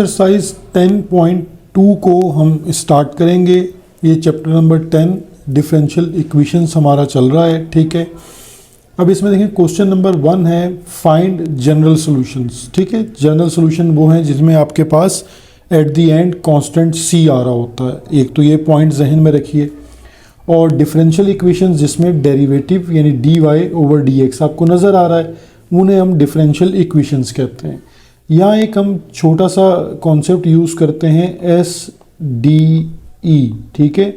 Exercise 10.2 को हम start करेंगे। ये चैप्टर नंबर 10 डिफरेंशियल इक्वेशंस हमारा चल रहा है, ठीक है। अब इसमें देखें क्वेश्चन नंबर 1 है फाइंड जनरल सॉल्यूशंस, ठीक है। जनरल सॉल्यूशन वो हैं जिसमें आपके पास एट द एंड कांस्टेंट सी आ रहा होता है। एक तो ये पॉइंट जहन में रखिए। और डिफरेंशियल इक्वेशंस जिसमें डेरिवेटिव यानी d Y over D x आपको नज़र आ रहा है, उन्हें हम डिफरेंशियल इक्वेशंस कहते हैं। यहाँ एक हम छोटा सा कॉन्सेप्ट यूज़ करते हैं SDE, ठीक है,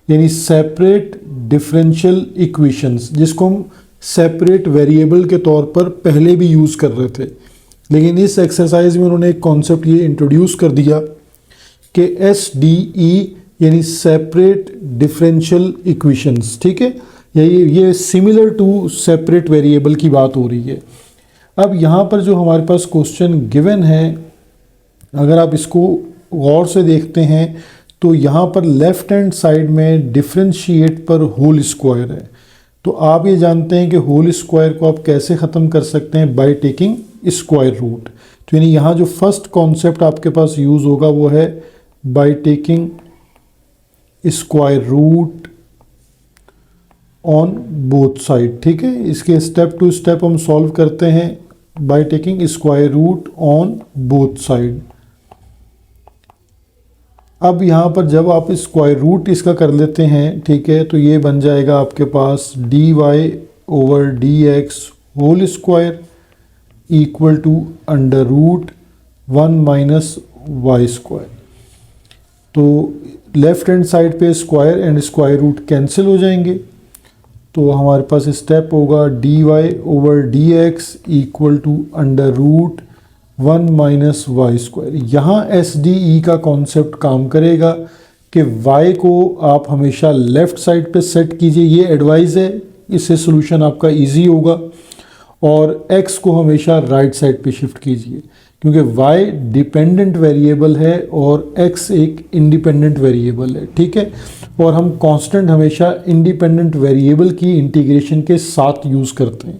यानी सेपरेट डिफरेंशियल इक्वेशंस, जिसको हम सेपरेट वेरिएबल के तौर पर पहले भी यूज़ कर रहे थे। लेकिन इस एक्सरसाइज में उन्होंने एक कॉन्सेप्ट ये इंट्रोड्यूस कर दिया कि SDE यानी सेपरेट डिफरेंशियल इक्वेशंस, ठीक है। ये सिमिलर टू सेपरेट वेरिएबल की बात हो रही है। अब यहाँ पर जो हमारे पास क्वेश्चन गिवन है, अगर आप इसको गौर से देखते हैं तो यहाँ पर लेफ्ट हैंड साइड में डिफरेंशिएट पर होल स्क्वायर है। तो आप ये जानते हैं कि होल स्क्वायर को आप कैसे ख़त्म कर सकते हैं, बाय टेकिंग स्क्वायर रूट। तो यानी यहाँ जो फर्स्ट कॉन्सेप्ट आपके पास यूज़ होगा वो है by taking square root on both side, ठीक है। इसके स्टेप टू स्टेप हम सॉल्व करते हैं by taking square root on both side. अब यहाँ पर जब आप स्क्वायर रूट इसका कर लेते हैं, ठीक है, तो ये बन जाएगा आपके पास D Y over D X whole square equal to under root 1 minus Y square. तो लेफ्ट हैंड साइड पे square and square root cancel हो जाएंगे। तो हमारे पास स्टेप होगा D Y over D X equal to under root 1 minus Y square. यहाँ SDE का कॉन्सेप्ट काम करेगा कि y को आप हमेशा लेफ़्ट साइड पे सेट कीजिए, ये एडवाइस है, इससे सोल्यूशन आपका इजी होगा। और x को हमेशा राइट साइड पे शिफ्ट कीजिए, क्योंकि y डिपेंडेंट वेरिएबल है और x एक इंडिपेंडेंट वेरिएबल है, ठीक है। और हम कांस्टेंट हमेशा इंडिपेंडेंट वेरिएबल की इंटीग्रेशन के साथ यूज़ करते हैं।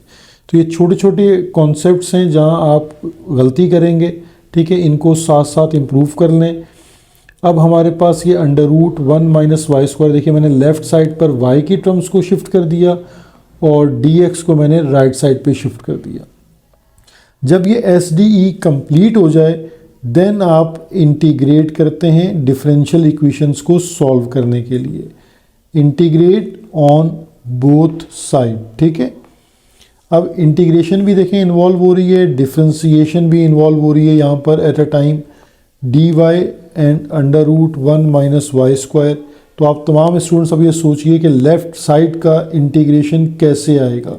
तो ये छोटे छोटे कॉन्सेप्ट्स हैं जहां आप गलती करेंगे, ठीक है, इनको साथ साथ इम्प्रूव कर लें। अब हमारे पास ये under root 1 minus Y square, देखिए मैंने लेफ़्ट साइड पर y की टर्म्स को शिफ्ट कर दिया और dx को मैंने राइट साइड पे शिफ्ट कर दिया। जब ये SDE कंप्लीट हो जाए देन आप इंटीग्रेट करते हैं डिफरेंशियल इक्वेशंस को सॉल्व करने के लिए। इंटीग्रेट ऑन बोथ साइड, ठीक है। अब इंटीग्रेशन भी देखें इन्वॉल्व हो रही है, डिफरेंशिएशन भी इन्वॉल्व हो रही है यहाँ पर at a time d y and under root 1 minus Y square. तो आप तमाम स्टूडेंट्स अब ये सोचिए कि लेफ़्ट साइड का इंटीग्रेशन कैसे आएगा,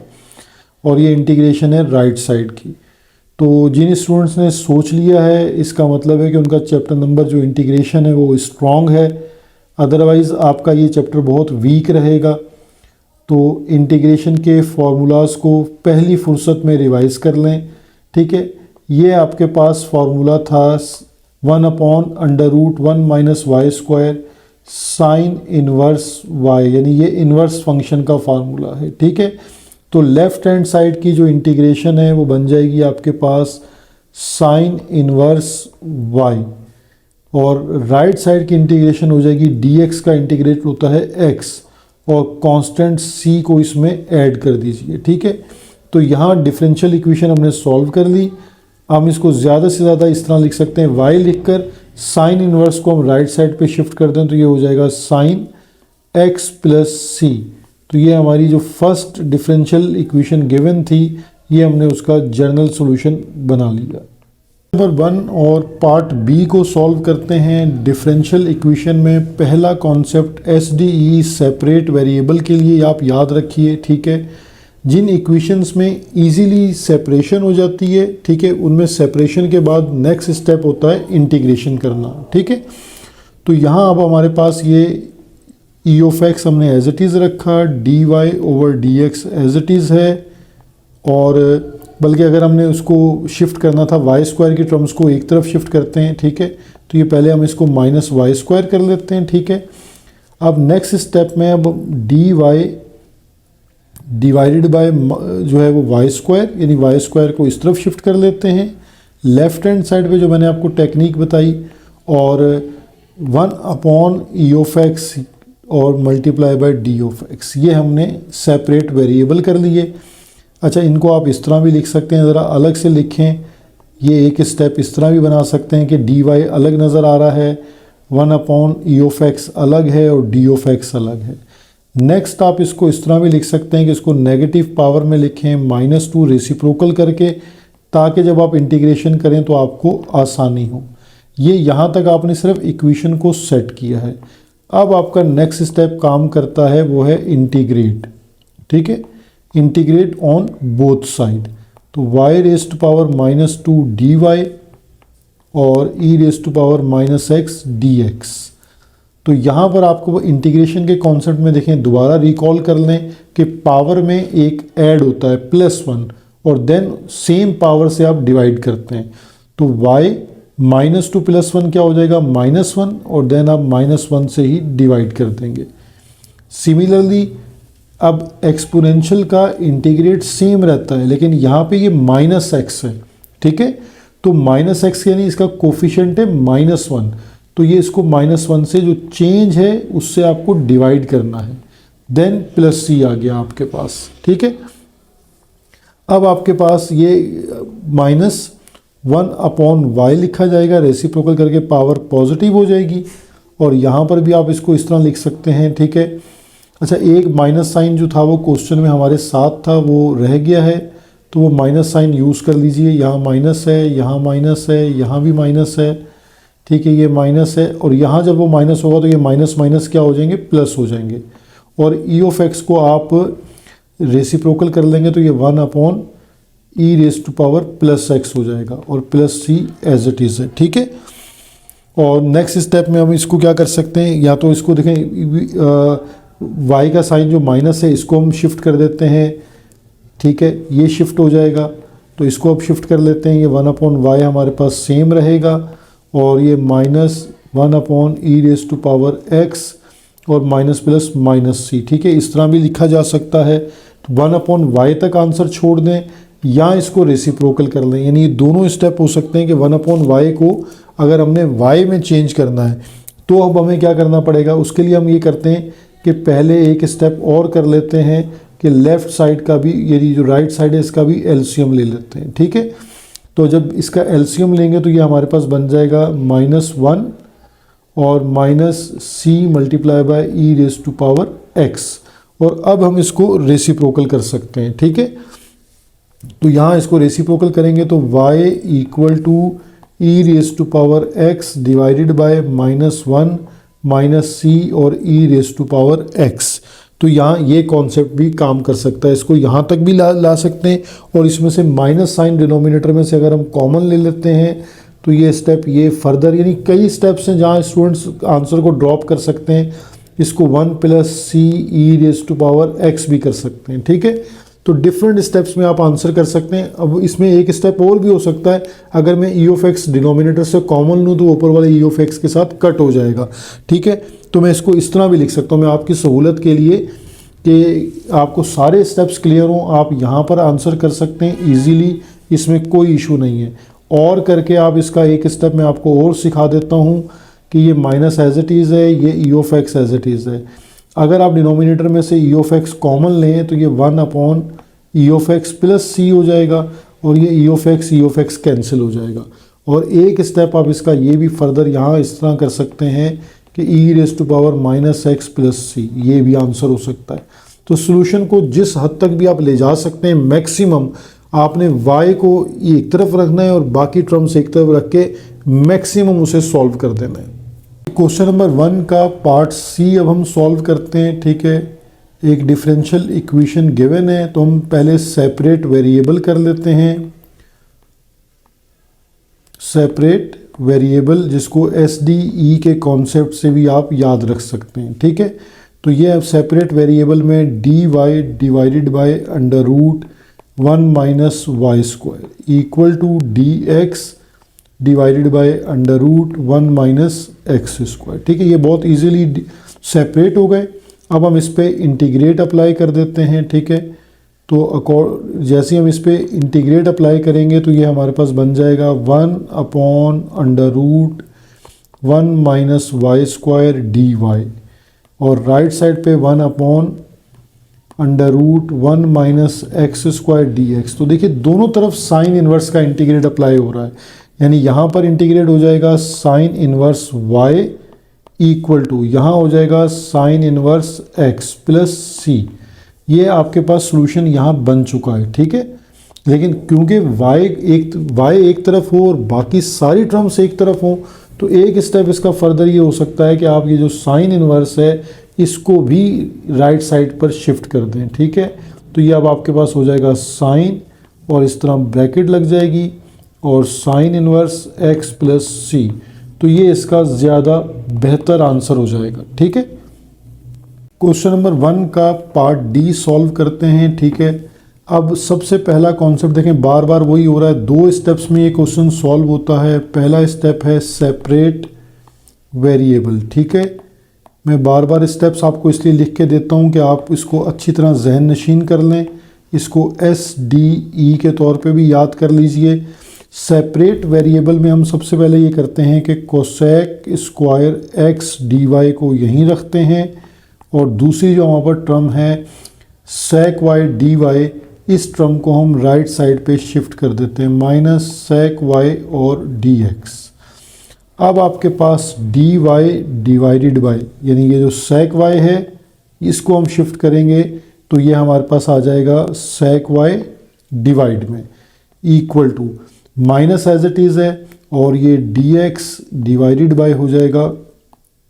और ये इंटीग्रेशन है राइट साइड की। तो जिन स्टूडेंट्स ने सोच लिया है इसका मतलब है कि उनका चैप्टर नंबर जो इंटीग्रेशन है वो स्ट्रॉन्ग है, अदरवाइज़ आपका ये चैप्टर बहुत वीक रहेगा। तो इंटीग्रेशन के फार्मूलाज को पहली फुर्सत में रिवाइज कर लें, ठीक है। ये आपके पास फार्मूला था 1 upon under root 1 minus Y square sine inverse y, यानी ये इनवर्स फंक्शन का फार्मूला है, ठीक है। तो लेफ़्ट हैंड साइड की जो इंटीग्रेशन है वो बन जाएगी आपके पास साइन इनवर्स वाई, और राइट साइड की इंटीग्रेशन हो जाएगी dx का इंटीग्रेट होता है x, और कांस्टेंट c को इसमें ऐड कर दीजिए, ठीक है। तो यहाँ डिफरेंशियल इक्वेशन हमने सॉल्व कर ली। हम इसको ज़्यादा से ज़्यादा इस तरह लिख सकते हैं, y लिखकर साइन इनवर्स को हम राइट साइड पे शिफ्ट कर दें तो ये हो जाएगा साइन x प्लस c। तो ये हमारी जो फर्स्ट डिफरेंशियल इक्वेशन गिवन थी, ये हमने उसका जनरल सॉल्यूशन बना लिया। नंबर 1 और पार्ट बी को सॉल्व करते हैं। डिफरेंशियल इक्वेशन में पहला कॉन्सेप्ट SDE सेपरेट वेरिएबल के लिए आप याद रखिए, ठीक है। जिन इक्वेशंस में इजीली सेपरेशन हो जाती है, ठीक है, उनमें सेपरेशन के बाद नेक्स्ट स्टेप होता है इंटीग्रेशन करना, ठीक है। तो यहाँ अब हमारे पास ये e ऑफ x हमने एज इट इज़ रखा, d Y over D x as it is है, और बल्कि अगर हमने उसको शिफ्ट करना था वाई स्क्वायर की टर्म्स को एक तरफ शिफ्ट करते हैं, ठीक है। तो ये पहले हम इसको माइनस वाई स्क्वायर कर लेते हैं, ठीक है। अब नेक्स्ट स्टेप में अब डी वाई डिवाइडेड बाय जो है वो वाई स्क्वायर, यानी वाई स्क्वायर को इस तरफ शिफ्ट कर लेते हैं, लेफ्ट हैंड साइड पे जो मैंने आपको टेक्निक बताई, और 1/e(x) और मल्टीप्लाई बाय d(x), ये हमने सेपरेट वेरिएबल कर लिए। अच्छा, इनको आप इस तरह भी लिख सकते हैं, ज़रा अलग से लिखें। ये एक स्टेप इस तरह भी बना सकते हैं कि dy अलग नज़र आ रहा है, 1/e(x) अलग है और d(x) अलग है। नेक्स्ट आप इसको इस तरह भी लिख सकते हैं कि इसको नेगेटिव पावर में लिखें, -2 रेसिप्रोकल करके, ताकि जब आप इंटीग्रेशन करें तो आपको आसानी हो। ये यहाँ तक आपने सिर्फ इक्वेशन को सेट किया है। अब आपका नेक्स्ट स्टेप काम करता है, वो है इंटीग्रेट। ठीक है, इंटीग्रेट ऑन बोथ साइड। तो y⁻² dy और e⁻−x dx। तो यहाँ पर आपको इंटीग्रेशन के कॉन्सेप्ट में देखें, दोबारा रिकॉल कर लें कि पावर में एक ऐड होता है +1 और देन सेम पावर से आप डिवाइड करते हैं। तो y-2 + 1 क्या हो जाएगा, -1, और देन आप -1 से ही डिवाइड कर देंगे। सिमिलरली अब एक्सपोनेंशियल का इंटीग्रेट सेम रहता है, लेकिन यहाँ पे ये -x है। ठीक है, तो -x यानी इसका कोफिशिएंट है -1, तो ये इसको -1 से जो चेंज है उससे आपको डिवाइड करना है, देन +c आ गया आपके पास। ठीक है, अब आपके पास ये -1/y लिखा जाएगा, रेसिप्रोकल करके पावर पॉजिटिव हो जाएगी, और यहाँ पर भी आप इसको इस तरह लिख सकते हैं। ठीक है, अच्छा, एक माइनस साइन जो था वो क्वेश्चन में हमारे साथ था, वो रह गया है, तो वो माइनस साइन यूज़ कर लीजिए। यहाँ माइनस है, यहाँ माइनस है, यहाँ भी माइनस है। ठीक है, ये माइनस है, और यहाँ जब वो माइनस होगा तो ये माइनस माइनस क्या हो जाएंगे, प्लस हो जाएंगे। और e(x) को आप रेसिप्रोकल कर लेंगे तो ये 1/e⁻+x हो जाएगा, और +c एज इट इज़ है। ठीक है, और नेक्स्ट स्टेप में हम इसको क्या कर सकते हैं, या तो इसको देखें, y का साइन जो माइनस है इसको हम शिफ्ट कर देते हैं। ठीक है, ये शिफ्ट हो जाएगा, तो इसको अब शिफ्ट कर लेते हैं। ये 1/y हमारे पास सेम रहेगा, और ये -1/e⁻x और -+-c। ठीक है, इस तरह भी लिखा जा सकता है। तो 1/y तक आंसर छोड़ दें, या इसको रेसिप्रोकल कर लें, यानी ये दोनों स्टेप हो सकते हैं कि 1/y को अगर हमने y में चेंज करना है तो अब हमें क्या करना पड़ेगा। उसके लिए हम ये करते हैं कि पहले एक स्टेप और कर लेते हैं कि लेफ़्ट साइड का भी, यानी जो राइट साइड है इसका भी एलसीएम ले लेते हैं। ठीक है, तो जब इसका एलसीएम लेंगे तो ये हमारे पास बन जाएगा -1 और -c मल्टीप्लाई बाय e⁻x, और अब हम इसको रेसिप्रोकल कर सकते हैं। ठीक है, तो यहाँ इसको रेसिप्रोकल करेंगे तो y = e⁻x divided by -1 -c और e⁻x। तो यहाँ ये कॉन्सेप्ट भी काम कर सकता है, इसको यहाँ तक भी ला सकते हैं, और इसमें से माइनस साइन डिनोमिनेटर में से अगर हम कॉमन ले लेते हैं तो ये स्टेप, ये फर्दर, यानी कई स्टेप्स हैं जहाँ स्टूडेंट्स आंसर को ड्रॉप कर सकते हैं। इसको 1 + c e⁻x भी कर सकते हैं। ठीक है, तो डिफरेंट स्टेप्स में आप आंसर कर सकते हैं। अब इसमें एक स्टेप और भी हो सकता है, अगर मैं e(x) डिनोमिनेटर से कॉमन लूँ तो ऊपर वाले e(x) के साथ कट हो जाएगा। ठीक है, तो मैं इसको इस तरह भी लिख सकता हूँ, मैं आपकी सहूलत के लिए कि आपको सारे स्टेप्स क्लियर हों, आप यहाँ पर आंसर कर सकते हैं ईजीली, इसमें कोई इशू नहीं है। और करके आप इसका एक स्टेप मैं आपको और सिखा देता हूँ कि ये माइनस एज इट इज़ है, ये e(x) एज इट इज़ है। अगर आप डिनोमिनेटर में से e(x) कॉमन लें तो ये 1/e(x) + c हो जाएगा, और ये e(x) कैंसिल हो जाएगा। और एक स्टेप आप इसका ये भी फर्दर यहाँ इस तरह कर सकते हैं कि e⁻−x + c, ये भी आंसर हो सकता है। तो सॉल्यूशन को जिस हद तक भी आप ले जा सकते हैं, मैक्सिमम आपने y को एक तरफ रखना है और बाकी टर्म्स एक तरफ रख के मैक्सिमम उसे सॉल्व कर देना है। क्वेश्चन नंबर 1 का पार्ट सी अब हम सॉल्व करते हैं। ठीक है, एक डिफरेंशियल इक्वेशन गिवन है, तो हम पहले सेपरेट वेरिएबल कर लेते हैं। सेपरेट वेरिएबल, जिसको SDE के कॉन्सेप्ट से भी आप याद रख सकते हैं। ठीक है, तो ये अब सेपरेट वेरिएबल में dy divided by √1 - y² = dx divided by √1 - x²। ठीक है, ये बहुत इजीली सेपरेट हो गए। अब हम इस पे इंटीग्रेट अप्लाई कर देते हैं। ठीक है, तो जैसे हम इस पे इंटीग्रेट अप्लाई करेंगे तो ये हमारे पास बन जाएगा 1/√1 minus Y square d y, और राइट साइड पे 1/√1 minus x square d x. तो देखिए दोनों तरफ साइन इन्वर्स का इंटीग्रेट अप्लाई हो रहा है, यानी यहाँ पर इंटीग्रेट हो जाएगा sine inverse y equal to यहाँ हो जाएगा sine inverse x plus c. ये आपके पास सॉल्यूशन यहाँ बन चुका है, ठीक है। लेकिन क्योंकि y एक तरफ हो और बाकी सारी टर्म्स एक तरफ हो, तो एक स्टेप इसका फर्दर ये हो सकता है कि आप ये जो साइन इन्वर्स है इसको भी राइट साइड पर शिफ्ट कर दें, ठीक है। तो ये अब आपके पास हो जाएगा साइन और इस तरह ब्रैकेट लग जाएगी और साइन इन्वर्स x प्लस सी। तो ये इसका ज़्यादा बेहतर आंसर हो जाएगा, ठीक है। क्वेश्चन नंबर 1 का पार्ट डी सॉल्व करते हैं, ठीक है। अब सबसे पहला कॉन्सेप्ट देखें, बार बार वही हो रहा है, 2 स्टेप्स में ये क्वेश्चन सॉल्व होता है। पहला स्टेप है सेपरेट वेरिएबल, ठीक है। मैं बार बार स्टेप्स आपको इसलिए लिख के देता हूँ कि आप इसको अच्छी तरह जहन नशीन कर लें। इसको SDE के तौर पे भी याद कर लीजिए। सेपरेट वेरिएबल में हम सबसे पहले ये करते हैं कि cosec square x d y को यहीं रखते हैं, और दूसरी जो वहाँ पर टर्म है सेक वाई डी वाई, इस टर्म को हम राइट साइड पे शिफ्ट कर देते हैं, माइनस सेक वाई और डी एक्स। अब आपके पास डी वाई डिवाइडेड बाई, यानी ये जो सेक वाई है इसको हम शिफ्ट करेंगे तो ये हमारे पास आ जाएगा सेक वाई डिवाइड में equal to minus as it is है, और ये डी एक्स डिवाइडेड बाई हो जाएगा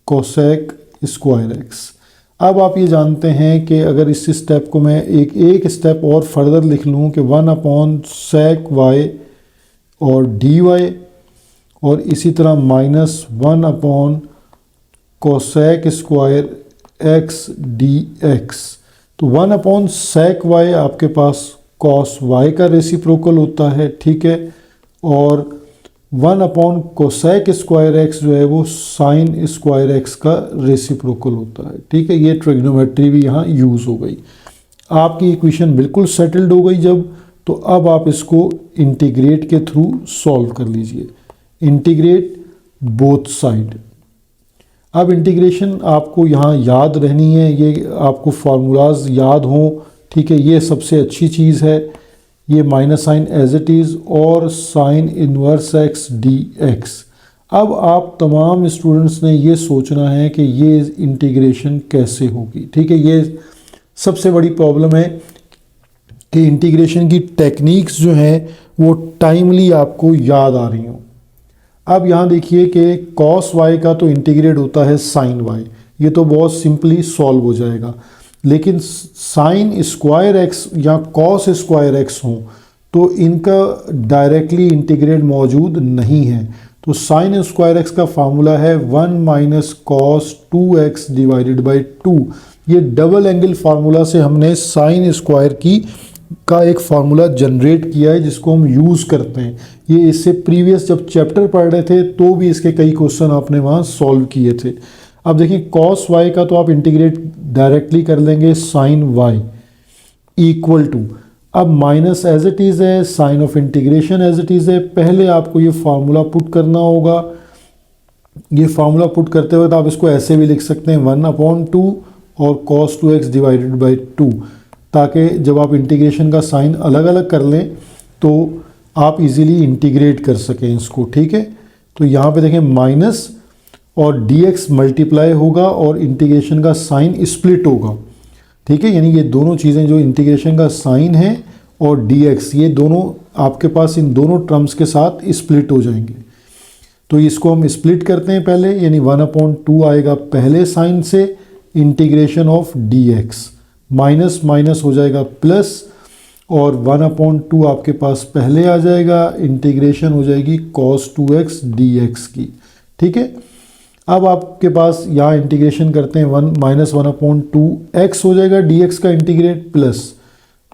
कोसेक स्क्वायर एक्स। अब आप ये जानते हैं कि अगर इस स्टेप को मैं एक स्टेप और फर्दर लिख लूँ कि 1/sec y और dy, और इसी तरह -1/cosec स्क्वायर x dx। तो 1/sec y आपके पास cos y का रेसिप्रोकल होता है, ठीक है, और 1/cosec स्क्वायर एक्स जो है वो साइन स्क्वायर एक्स का रेसिप्रोकल होता है, ठीक है। ये ट्रिग्नोमेट्री भी यहाँ यूज़ हो गई। आपकी इक्वेशन बिल्कुल सेटल्ड हो गई जब, तो अब आप इसको इंटीग्रेट के थ्रू सॉल्व कर लीजिए। Integrate both side. अब इंटीग्रेशन आपको यहाँ याद रहनी है, ये आपको फार्मूलाज याद हों, ठीक है, ये सबसे अच्छी चीज़ है। ये minus sine as it is और sine inverse X D X. अब आप तमाम स्टूडेंट्स ने ये सोचना है कि ये इंटीग्रेशन कैसे होगी, ठीक है। ये सबसे बड़ी प्रॉब्लम है कि इंटीग्रेशन की टेक्निक्स जो हैं वो टाइमली आपको याद आ रही हों। अब यहाँ देखिए कि कॉस वाई का तो इंटीग्रेट होता है साइन वाई, ये तो बहुत सिंपली सॉल्व हो जाएगा। लेकिन साइन स्क्वायर एक्स या कॉस स्क्वायर एक्स हों तो इनका डायरेक्टली इंटीग्रेट मौजूद नहीं है। तो साइन स्क्वायर एक्स का फार्मूला है 1 - cos 2x डिवाइडेड बाई 2। ये डबल एंगल फार्मूला से हमने साइन स्क्वायर का एक फार्मूला जनरेट किया है जिसको हम यूज़ करते हैं। ये इससे प्रीवियस जब चैप्टर पढ़ रहे थे तो भी इसके कई क्वेश्चन आपने वहाँ सॉल्व किए थे। अब देखिए कॉस वाई का तो आप इंटीग्रेट डायरेक्टली कर लेंगे साइन वाई इक्वल टू, अब माइनस एज इट इज़ है, sign of integration as it is है। पहले आपको ये फार्मूला पुट करना होगा। ये फार्मूला पुट करते वक्त आप इसको ऐसे भी लिख सकते हैं 1/2 और cos 2x डिवाइडेड बाई 2, ताकि जब आप इंटीग्रेशन का साइन अलग अलग कर लें तो आप इजीली इंटीग्रेट कर सकें इसको, ठीक है। तो यहाँ पे देखें माइनस और dx मल्टीप्लाई होगा और इंटीग्रेशन का साइन स्प्लिट होगा, ठीक है। यानी ये दोनों चीज़ें जो इंटीग्रेशन का साइन है और dx, ये दोनों आपके पास इन दोनों टर्म्स के साथ स्प्लिट हो जाएंगे। तो इसको हम स्प्लिट करते हैं पहले, यानी 1/2 आएगा पहले साइन से, integration of dx, minus minus हो जाएगा प्लस, और 1/2 आपके पास पहले आ जाएगा, इंटीग्रेशन हो जाएगी cos 2x dx की, ठीक है। अब आपके पास यहाँ इंटीग्रेशन करते हैं 1 - 1/2 x हो जाएगा dx का इंटीग्रेट प्लस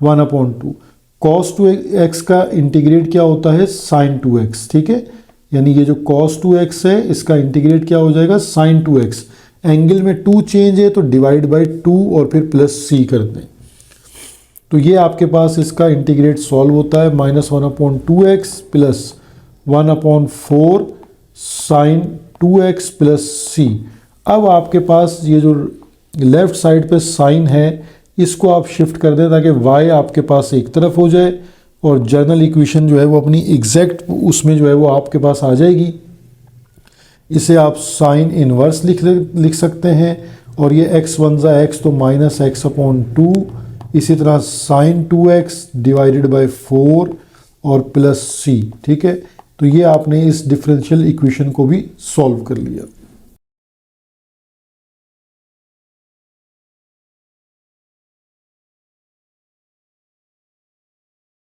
1/2 cos 2x का इंटीग्रेट क्या होता है sin 2x, ठीक है। यानी ये जो cos 2x है इसका इंटीग्रेट क्या हो जाएगा sin 2x। एंगल में 2 चेंज है तो डिवाइड बाई 2 और फिर प्लस c कर दें। तो ये आपके पास इसका इंटीग्रेट सॉल्व होता है -1/2x plus 1/4 sign 2x plus c। अब आपके पास ये जो लेफ्ट साइड पे साइन है इसको आप शिफ्ट कर दें ताकि y आपके पास एक तरफ हो जाए और जनरल इक्वेशन जो है वो अपनी एग्जैक्ट उसमें जो है वो आपके पास आ जाएगी। इसे आप साइन इनवर्स लिख सकते हैं और ये x वन ज़ा x तो -x/2, इसी तरह साइन 2x डिवाइडेड बाय 4 और प्लस c। ठीक है, तो ये आपने इस डिफरेंशियल इक्वेशन को भी सॉल्व कर लिया।